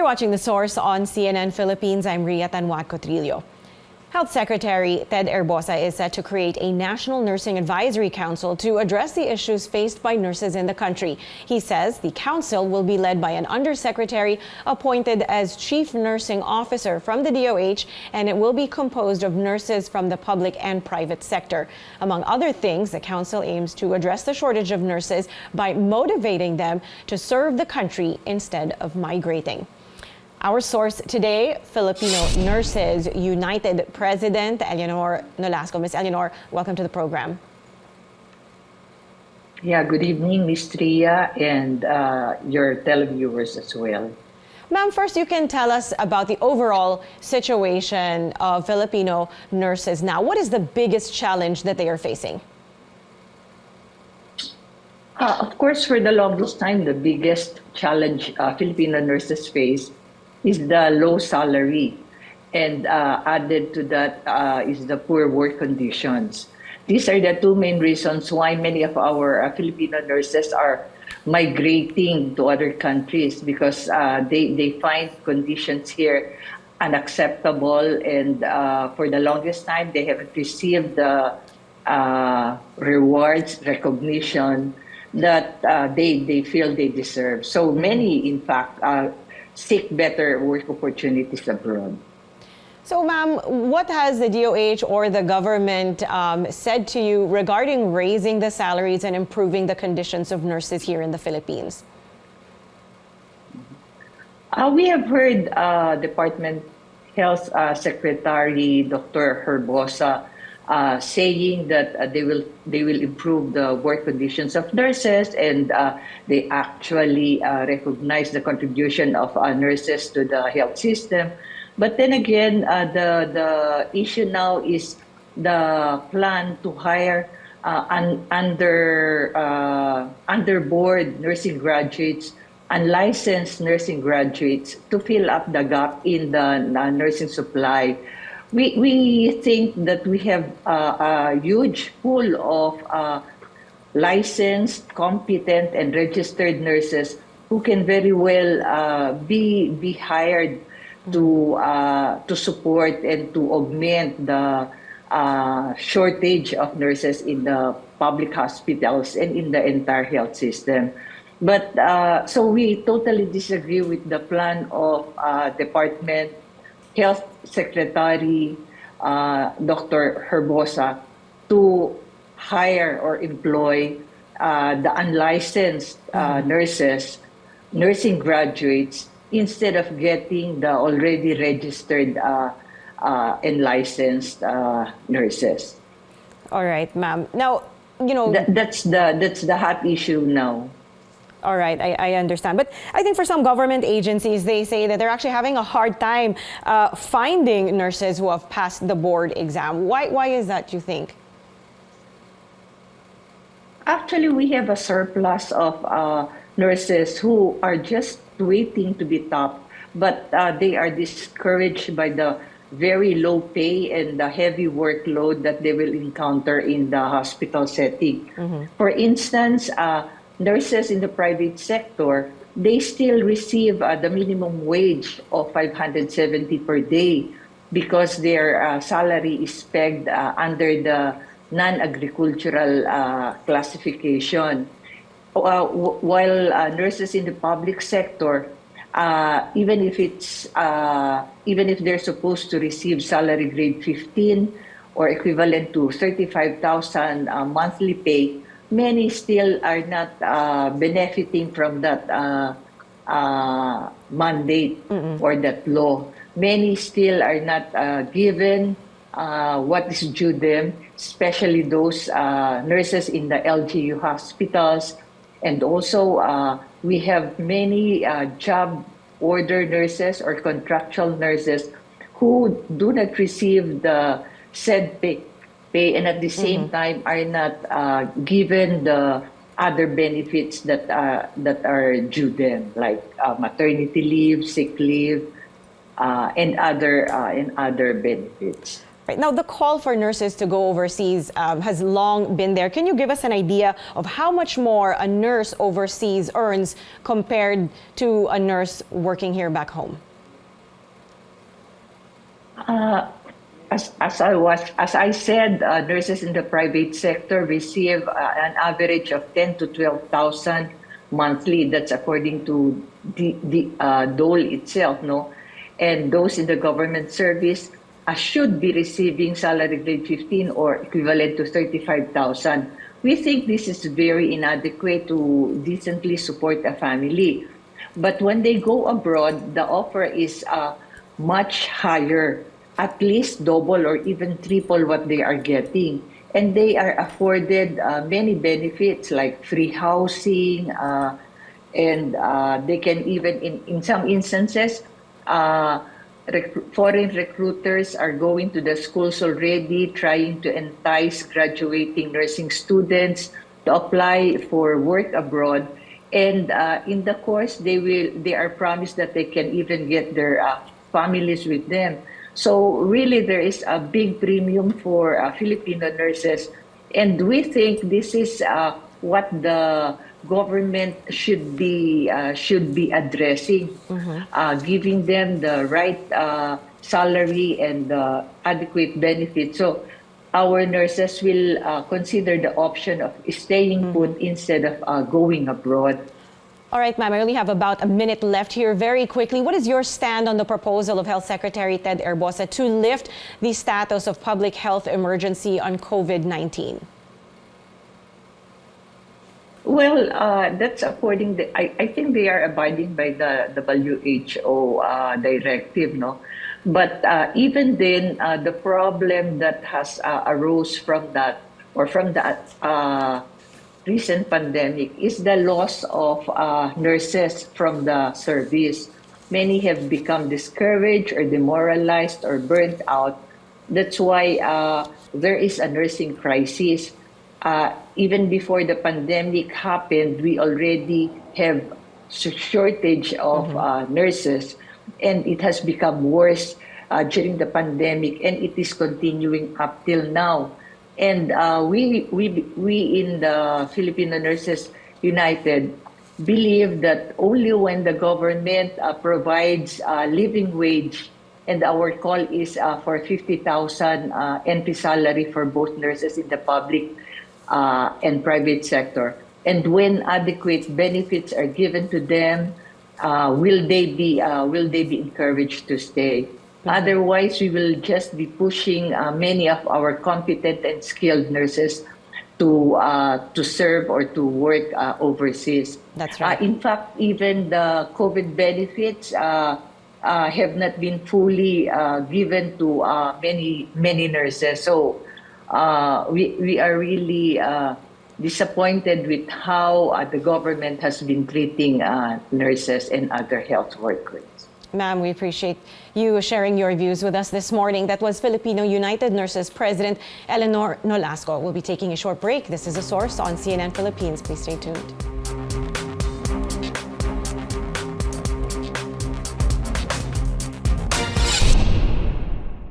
You're watching The Source on CNN Philippines. I'm Ria Tanjuatco-Trillo. Health Secretary Ted Ebosa is set to create a National Nursing Advisory Council to address the issues faced by nurses in the country. He says the council will be led by an undersecretary appointed as Chief Nursing Officer from the DOH, and it will be composed of nurses from the public and private sector. Among other things, the council aims to address the shortage of nurses by motivating them to serve the country instead of migrating. Our source today, Filipino Nurses United President Eleanor Nolasco. Ms. Eleanor, welcome to the program. Yeah, good evening, Ms. Ria, and your televiewers as well. Ma'am, first you can tell us about the overall situation of Filipino nurses now. What is the biggest challenge that they are facing? Of course, for the longest time, the biggest challenge Filipino nurses face is the low salary, and added to that is the poor work conditions. These are the two main reasons why many of our Filipino nurses are migrating to other countries, because they find conditions here unacceptable, and for the longest time they haven't received the rewards, recognition that they feel they deserve. So many, in fact, seek better work opportunities abroad. So, ma'am, what has the DOH or the government said to you regarding raising the salaries and improving the conditions of nurses here in the Philippines? We have heard Department Health Secretary Dr. Ebosa saying that they will improve the work conditions of nurses, and they actually recognize the contribution of nurses to the health system. But then again, the issue now is the plan to hire underboard nursing graduates, unlicensed nursing graduates, to fill up the gap in the nursing supply. We think that we have a huge pool of licensed, competent, and registered nurses who can very well be hired to support and to augment the shortage of nurses in the public hospitals and in the entire health system. But so we totally disagree with the plan of Department Health Secretary Dr. Ebosa to hire or employ the unlicensed nurses, nursing graduates, instead of getting the already registered and licensed nurses. All right, ma'am. Now, you know, that's the hot issue now. All right, I understand. But I think for some government agencies, they say that they're actually having a hard time finding nurses who have passed the board exam. Why is that, you think? Actually, we have a surplus of nurses who are just waiting to be topped, but they are discouraged by the very low pay and the heavy workload that they will encounter in the hospital setting. For instance, nurses in the private sector, they still receive the minimum wage of 570 per day because their salary is pegged under the non-agricultural classification. While nurses in the public sector, even if they're supposed to receive salary grade 15 or equivalent to 35,000 monthly pay, many still are not benefiting from that mandate or that law. Many still are not given what is due them, especially those nurses in the LGU hospitals. And also, we have many job order nurses or contractual nurses who do not receive the said pay, and at the same time are not given the other benefits that are due them, like maternity leave, sick leave, and other benefits. Right. Now, the call for nurses to go overseas has long been there. Can you give us an idea of how much more a nurse overseas earns compared to a nurse working here back home? As I said, nurses in the private sector receive an average of 10 to 12,000 monthly. That's according to the dole itself, no? And those in the government service should be receiving salary grade 15 or equivalent to 35,000. We think this is very inadequate to decently support a family. But when they go abroad, the offer is much higher, at least double or even triple what they are getting. And they are afforded many benefits like free housing, and they can even, in some instances, foreign recruiters are going to the schools already, trying to entice graduating nursing students to apply for work abroad. And in the course, they are promised that they can even get their families with them. So really, there is a big premium for Filipino nurses, and we think this is what the government should be addressing, giving them the right salary and adequate benefits. So our nurses will consider the option of staying put instead of going abroad. All right, ma'am, I only have about a minute left here. Very quickly, what is your stand on the proposal of Health Secretary Ted Ebosa to lift the status of public health emergency on COVID-19? Well, that's according to, I think they are abiding by the WHO directive, no? But even then, the problem that has arose from that, or from that recent pandemic, is the loss of nurses from the service. Many have become discouraged or demoralized or burnt out. That's why there is a nursing crisis. Even before the pandemic happened, we already have shortage of nurses, and it has become worse during the pandemic, and it is continuing up till now. And we in the Filipino Nurses United believe that only when the government provides a living wage, and our call is for 50,000 NP salary for both nurses in the public and private sector, and when adequate benefits are given to them, will they be encouraged to stay? Otherwise, we will just be pushing many of our competent and skilled nurses to serve or to work overseas. That's right. In fact, even the COVID benefits have not been fully given to many nurses. So we are really disappointed with how the government has been treating nurses and other health workers. Ma'am, we appreciate you sharing your views with us this morning. That was Filipino United Nurses President Eleanor Nolasco. We'll be taking a short break. This is A Source on CNN Philippines. Please stay tuned.